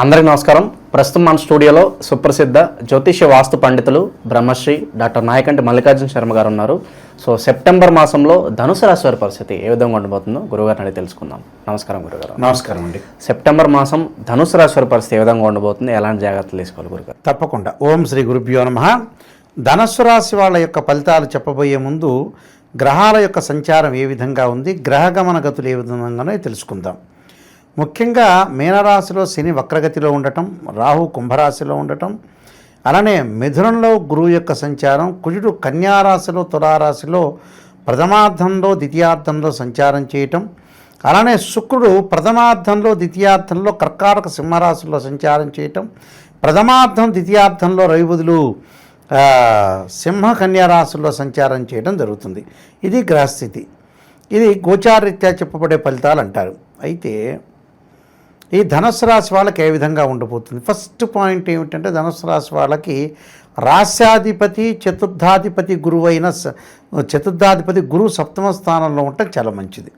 అందరికీ నమస్కారం. ప్రస్తుతం మన స్టూడియోలో సుప్రసిద్ధ జ్యోతిష్య వాస్తు పండితులు బ్రహ్మశ్రీ డాక్టర్ నాయకంటి మల్లికార్జున శర్మ గారు ఉన్నారు. సో సెప్టెంబర్ మాసంలో ధనుసు రాశి వారి పరిస్థితి ఏ విధంగా ఉండబోతుందో గురుగారిని అడిగి తెలుసుకుందాం. నమస్కారం గురుగారు. నమస్కారం అండి. సెప్టెంబర్ మాసం ధనుసు రాశి వారి పరిస్థితి ఏ విధంగా ఉండబోతుంది, ఎలాంటి జాగ్రత్తలు తీసుకోవాలి గురుగారు? తప్పకుండా. ఓం శ్రీ గురుభ్యో నమః. ధనస్సు రాశి వాళ్ళ యొక్క ఫలితాలు చెప్పబోయే ముందు గ్రహాల యొక్క సంచారం ఏ విధంగా ఉంది, గ్రహగమన గతులు ఏ విధంగానో తెలుసుకుందాం. ముఖ్యంగా మీనరాశిలో శని వక్రగతిలో ఉండటం, రాహు కుంభరాశిలో ఉండటం, అలానే మిథునంలో గురువు యొక్క సంచారం, కుజుడు కన్యారాశిలో తులారాశిలో ప్రథమార్థంలో ద్వితీయార్థంలో సంచారం చేయటం, అలానే శుక్రుడు ప్రథమార్థంలో ద్వితీయార్థంలో కర్కాటక సింహరాశిలో సంచారం చేయటం, ప్రథమార్థం ద్వితీయార్థంలో రవి బుధులు సింహ కన్యారాశుల్లో సంచారం చేయడం జరుగుతుంది. ఇది గ్రహస్థితి. ఇది గోచారరీత్యా చెప్పబడే ఫలితాలు అంటారు. అయితే ఈ ధనుస్సు రాశి వాళ్ళకి ఏ విధంగా ఉండబోతుంది? ఫస్ట్ పాయింట్ ఏమిటంటే, ధనుస్సు రాశి వాళ్ళకి రాశ్యాధిపతి చతుర్థాధిపతి గురువు సప్తమ స్థానంలో ఉండటం చాలా మంచిది.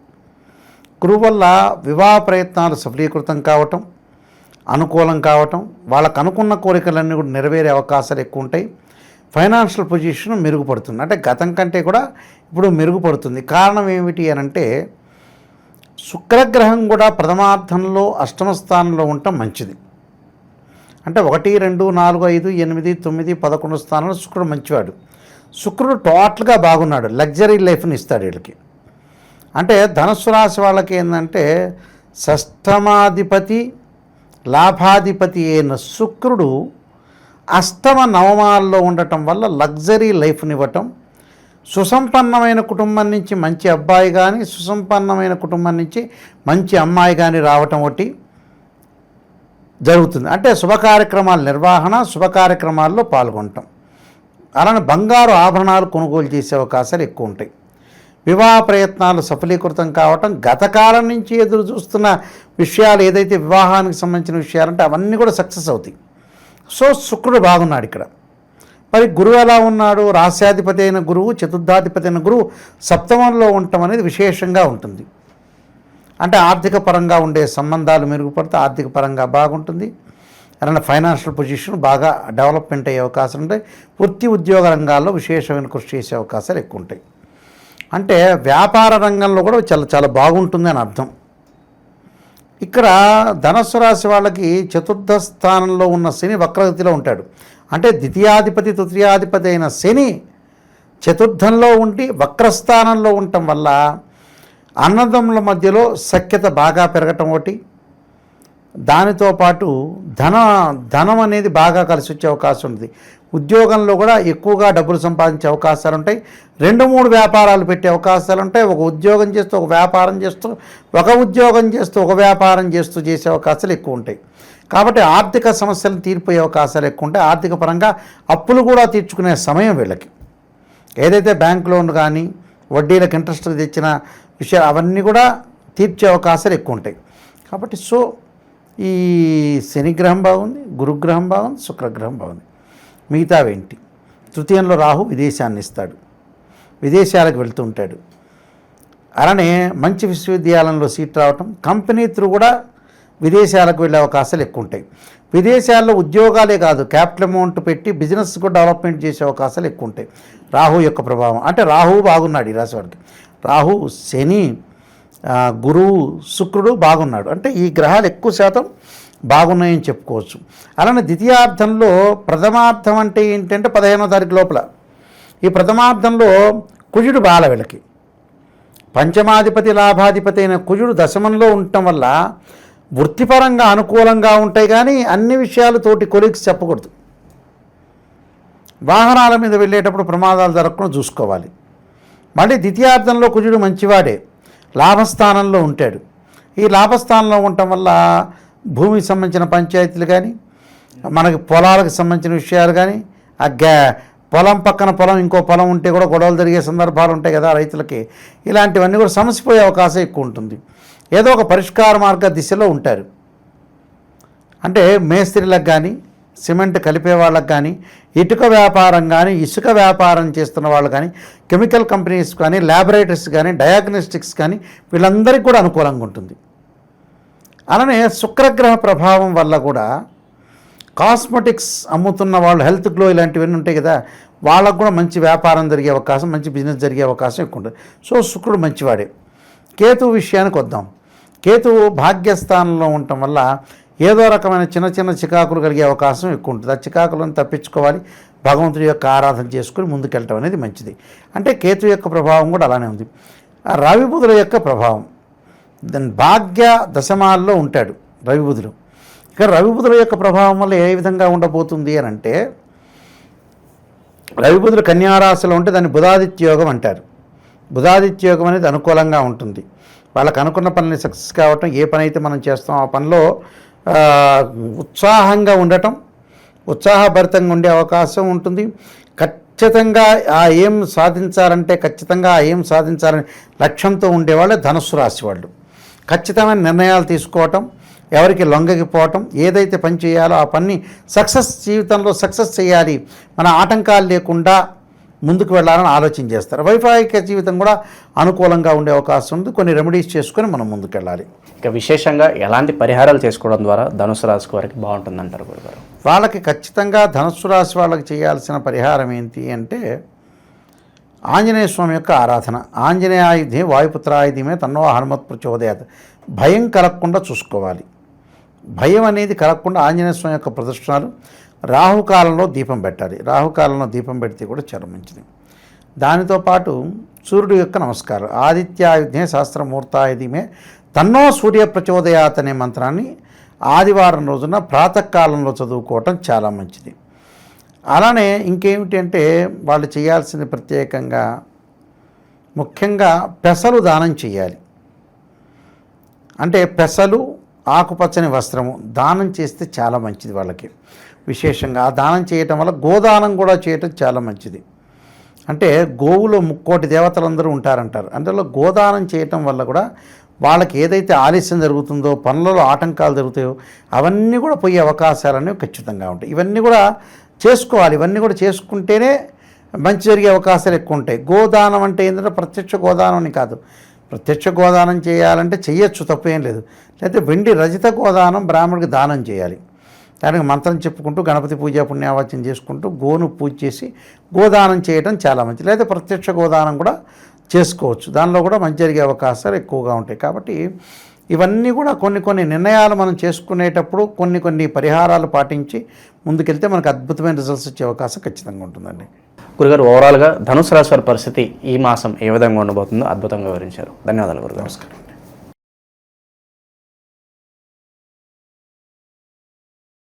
గురువు వల్ల వివాహ ప్రయత్నాలు సఫలీకృతం కావటం, అనుకూలం కావటం, వాళ్ళకు అనుకున్న కోరికలన్నీ కూడా నెరవేరే అవకాశాలు ఎక్కువ ఉంటాయి. ఫైనాన్షియల్ పొజిషన్ మెరుగుపడుతుంది, అంటే గతం కంటే కూడా ఇప్పుడు మెరుగుపడుతుంది. కారణం ఏమిటి అని అంటే, శుక్రగ్రహం కూడా ప్రథమార్థంలో అష్టమ స్థానంలో ఉండటం మంచిది. అంటే 1, 2, 4, 5, 8, 9, 11 స్థానంలో శుక్రుడు మంచివాడు. శుక్రుడు టోటల్గా బాగున్నాడు, లగ్జరీ లైఫ్ని ఇస్తాడు వీళ్ళకి. అంటే ధనుస్సు రాశి వాళ్ళకి ఏంటంటే, షష్టమాధిపతి లాభాధిపతి అయిన శుక్రుడు అష్టమ నవమాల్లో ఉండటం వల్ల లగ్జరీ లైఫ్ని ఇవ్వటం, సుసంపన్నమైన కుటుంబం నుంచి మంచి అబ్బాయి కానీ, సుసంపన్నమైన కుటుంబం నుంచి మంచి అమ్మాయి కానీ రావటం ఒకటి జరుగుతుంది. అంటే శుభ కార్యక్రమాల నిర్వహణ, శుభ కార్యక్రమాల్లో పాల్గొనటం, అలానే బంగారు ఆభరణాలు కొనుగోలు చేసే అవకాశాలు ఎక్కువ ఉంటాయి. వివాహ ప్రయత్నాలు సఫలీకృతం కావటం, గతకాలం నుంచి ఎదురు చూస్తున్న విషయాలు ఏదైతే వివాహానికి సంబంధించిన విషయాలంటే అవన్నీ కూడా సక్సెస్ అవుతాయి. సో శుక్రుడు బాగున్నాడు ఇక్కడ. మరి గురువు ఎలా ఉన్నాడు? రాశ్యాధిపతి అయిన గురువు, చతుర్థాధిపతి అయిన గురువు సప్తమంలో ఉండటం అనేది విశేషంగా ఉంటుంది. అంటే ఆర్థిక పరంగా ఉండే సంబంధాలు మెరుగుపడితే ఆర్థిక పరంగా బాగుంటుంది. అలానే ఫైనాన్షియల్ పొజిషన్ బాగా డెవలప్మెంట్ అయ్యే అవకాశం ఉంటాయి. వృత్తి ఉద్యోగ రంగాల్లో విశేషమైన కృషి చేసే అవకాశాలు ఎక్కువ ఉంటాయి. అంటే వ్యాపార రంగంలో కూడా చాలా చాలా బాగుంటుంది అని అర్థం. ఇక్కడ ధనుస్సు రాశి వాళ్ళకి చతుర్థ స్థానంలో ఉన్న శని వక్రగతిలో ఉంటాడు. అంటే ద్వితీయాధిపతి తృతీయాధిపతి అయిన శని చతుర్థంలో ఉండి వక్రస్థానంలో ఉండటం వల్ల అన్నదమ్ముల మధ్యలో సఖ్యత బాగా పెరగటం ఒకటి, దానితో పాటు ధనం అనేది బాగా కలిసి వచ్చే అవకాశం ఉంది. ఉద్యోగంలో కూడా ఎక్కువగా డబ్బులు సంపాదించే అవకాశాలు ఉంటాయి. 2-3 వ్యాపారాలు పెట్టే అవకాశాలు ఉంటాయి. ఒక ఉద్యోగం చేస్తూ ఒక వ్యాపారం చేస్తూ, ఒక ఉద్యోగం చేస్తూ ఒక వ్యాపారం చేస్తూ చేసే అవకాశాలు ఎక్కువ ఉంటాయి. కాబట్టి ఆర్థిక సమస్యలు తీరిపోయే అవకాశాలు ఎక్కువ ఉంటాయి. ఆర్థిక పరంగా అప్పులు కూడా తీర్చుకునే సమయం వీళ్ళకి. ఏదైతే బ్యాంక్ లోన్ కానీ వడ్డీలకు ఇంట్రెస్ట్ తెచ్చిన విషయాలు అవన్నీ కూడా తీర్చే అవకాశాలు ఎక్కువ ఉంటాయి. కాబట్టి ఈ శనిగ్రహం బాగుంది, గురుగ్రహం బాగుంది, శుక్రగ్రహం బాగుంది. మిగతావేంటి? తృతీయంలో రాహు విదేశాన్ని ఇస్తాడు, విదేశాలకు వెళ్తూ ఉంటాడు. అలానే మంచి విశ్వవిద్యాలయంలో సీట్ రావటం, కంపెనీ త్రూ కూడా విదేశాలకు వెళ్ళే అవకాశాలు ఎక్కువ ఉంటాయి. విదేశాల్లో ఉద్యోగాలే కాదు, క్యాపిటల్ అమౌంట్ పెట్టి బిజినెస్ కూడా డెవలప్మెంట్ చేసే అవకాశాలు ఎక్కువ ఉంటాయి. రాహు యొక్క ప్రభావం అంటే రాహు బాగున్నాడు ఈ రాశి వారికి. రాహు, శని, గురువు, శుక్రుడు బాగున్నాడు. అంటే ఈ గ్రహాలు ఎక్కువ శాతం బాగున్నాయని చెప్పుకోవచ్చు. అలానే ద్వితీయార్థంలో ప్రథమార్థం అంటే ఏంటంటే 15వ తారీఖు లోపల ఈ ప్రథమార్థంలో కుజుడు బాల వీళ్ళకి. పంచమాధిపతి లాభాధిపతి అయిన కుజుడు దశమంలో ఉండటం వల్ల వృత్తిపరంగా అనుకూలంగా ఉంటాయి, కానీ అన్ని విషయాలు తోటి కొలీగ్స్ చెప్పకూడదు. వాహనాల మీద వెళ్ళేటప్పుడు ప్రమాదాలు జరగకుండా చూసుకోవాలి. మళ్ళీ ద్వితీయార్థంలో కుజుడు మంచివాడే, లాభస్థానంలో ఉంటాడు. ఈ లాభస్థానంలో ఉండటం వల్ల భూమికి సంబంధించిన పంచాయతీలు కానీ, మనకి పొలాలకు సంబంధించిన విషయాలు కానీ, పొలం పక్కన పొలం ఇంకో పొలం ఉంటే కూడా గొడవలు జరిగే సందర్భాలు ఉంటాయి కదా రైతులకి. ఇలాంటివన్నీ కూడా సమసిపోయే అవకాశం ఎక్కువ ఉంటుంది. ఏదో ఒక పరిష్కార మార్గ దిశలో ఉంటారు. అంటే మేస్త్రీలకు కానీ, సిమెంట్ కలిపే వాళ్ళకు కానీ, ఇటుక వ్యాపారం కానీ, ఇసుక వ్యాపారం చేస్తున్న వాళ్ళు కానీ, కెమికల్ కంపెనీస్ కానీ, ల్యాబొరేటరీస్ కానీ, డయాగ్నోస్టిక్స్ కానీ, వీళ్ళందరికీ కూడా అనుకూలంగా ఉంటుంది. అలానే శుక్రగ్రహ ప్రభావం వల్ల కూడా కాస్మెటిక్స్ అమ్ముతున్న వాళ్ళు, హెల్త్ గ్లో ఇలాంటివన్నీ ఉంటాయి కదా, వాళ్ళకు కూడా మంచి వ్యాపారం జరిగే అవకాశం, మంచి బిజినెస్ జరిగే అవకాశం ఎక్కువ ఉంటుంది. సో శుక్రుడు మంచివాడే. కేతువు విషయానికి వద్దాం. కేతువు భాగ్యస్థానంలో ఉండటం వల్ల ఏదో రకమైన చిన్న చిన్న చికాకులు కలిగే అవకాశం ఎక్కువ ఉంటుంది. ఆ చికాకులను తప్పించుకోవాలి, భగవంతుడి యొక్క ఆరాధన చేసుకుని ముందుకెళ్ళటం అనేది మంచిది. అంటే కేతు యొక్క ప్రభావం కూడా అలానే ఉంది. ఆ రవి బుధుల యొక్క ప్రభావం, దాని భాగ్య దశమాల్లో ఉంటాడు రవి బుధులు. ఇక రవి బుధుల యొక్క ప్రభావం వల్ల ఏ విధంగా ఉండబోతుంది అని అంటే, రవి బుధులు కన్యారాశిలో ఉంటే దాన్ని బుధాదిత్య యోగం అంటారు. బుధాదిత్య యోగం అనేది అనుకూలంగా ఉంటుంది. వాళ్ళకు అనుకున్న పనిని సక్సెస్ కావటం, ఏ పని అయితే మనం చేస్తాం ఆ పనిలో ఉత్సాహంగా ఉండటం, ఉత్సాహభరితంగా ఉండే అవకాశం ఉంటుంది. ఖచ్చితంగా ఆ ఏం సాధించాలంటే ఖచ్చితంగా ఆ ఏం సాధించాలని లక్ష్యంతో ఉండేవాళ్ళే ధనుస్సు రాశి వాళ్ళు. ఖచ్చితమైన నిర్ణయాలు తీసుకోవటం, ఎవరికి లొంగకపోవటం, ఏదైతే పని చేయాలో ఆ పని జీవితంలో సక్సెస్ చేయాలి, మన ఆటంకాలు లేకుండా ముందుకు వెళ్ళాలని ఆలోచన చేస్తారు. వైవాహిక జీవితం కూడా అనుకూలంగా ఉండే అవకాశం ఉంది. కొన్ని రెమెడీస్ చేసుకొని మనం ముందుకు వెళ్ళాలి. ఇక విశేషంగా ఎలాంటి పరిహారాలు చేసుకోవడం ద్వారా ధనుసు రాశి వారికి బాగుంటుందంటారు గురుగారు? వాళ్ళకి ఖచ్చితంగా ధనుస్సు రాశి వాళ్ళకి చేయాల్సిన పరిహారం ఏంటి అంటే, ఆంజనేయ స్వామి యొక్క ఆరాధన. ఆంజనేయాయుధే వాయుపుత్రాయుధమే తన్నో హనుమత్ ప్రచోదయాత్. భయం కలగకుండా చూసుకోవాలి. భయం అనేది కలగకుండా ఆంజనేయ స్వామి యొక్క ప్రదర్శనలు. రాహుకాలంలో దీపం పెట్టాలి. రాహుకాలంలో దీపం పెడితే కూడా చాలా మంచిది. దానితో పాటు సూర్యుడు యొక్క నమస్కారం. ఆదిత్యాయుధే సహస్రమూర్తాయుధమే తన్నో సూర్య ప్రచోదయాత్ అనే మంత్రాన్ని ఆదివారం రోజున ప్రాతకాలంలో చదువుకోవటం చాలా మంచిది. అలానే ఇంకేమిటి అంటే, వాళ్ళు చేయాల్సింది ప్రత్యేకంగా ముఖ్యంగా పెసలు దానం చేయాలి. అంటే పెసలు, ఆకుపచ్చని వస్త్రము దానం చేస్తే చాలా మంచిది వాళ్ళకి. విశేషంగా ఆ దానం చేయటం వల్ల గోదానం కూడా చేయటం చాలా మంచిది. అంటే గోవులో 3,000,000 దేవతలందరూ ఉంటారంటారు. అందులో గోదానం చేయటం వల్ల కూడా వాళ్ళకి ఏదైతే ఆలస్యం జరుగుతుందో, పనులలో ఆటంకాలు జరుగుతాయో అవన్నీ కూడా పోయే అవకాశాలన్నీ ఖచ్చితంగా ఉంటాయి. ఇవన్నీ కూడా చేసుకోవాలి. ఇవన్నీ కూడా చేసుకుంటేనే మంచి జరిగే అవకాశాలు ఎక్కువ ఉంటాయి. గోదానం అంటే ఏంటంటే ప్రత్యక్ష గోదానం అని కాదు. ప్రత్యక్ష గోదానం చేయాలంటే చెయ్యొచ్చు, తప్పేం లేదు. లేకపోతే వెండి రజిత గోదానం బ్రాహ్మణుడికి దానం చేయాలి. దానికి మంత్రం చెప్పుకుంటూ గణపతి పూజ పుణ్యావాచ్యం చేసుకుంటూ గోను పూజ చేసి గోదానం చేయడం చాలా మంచిది. లేదా ప్రత్యక్ష గోదానం కూడా చేసుకోవచ్చు. దానిలో కూడా మంచి జరిగే అవకాశాలు ఎక్కువగా ఉంటాయి. కాబట్టి ఇవన్నీ కూడా కొన్ని నిర్ణయాలు మనం చేసుకునేటప్పుడు కొన్ని పరిహారాలు పాటించి ముందుకెళ్తే మనకు అద్భుతమైన రిజల్ట్స్ వచ్చే అవకాశం ఖచ్చితంగా ఉంటుందండి. గురుగారు, ఓవరాల్గా ధనుసు రాశి వారి పరిస్థితి ఈ మాసం ఏ విధంగా ఉండబోతుందో అద్భుతంగా వివరించారు. ధన్యవాదాలు గురుగారు. నమస్కారం.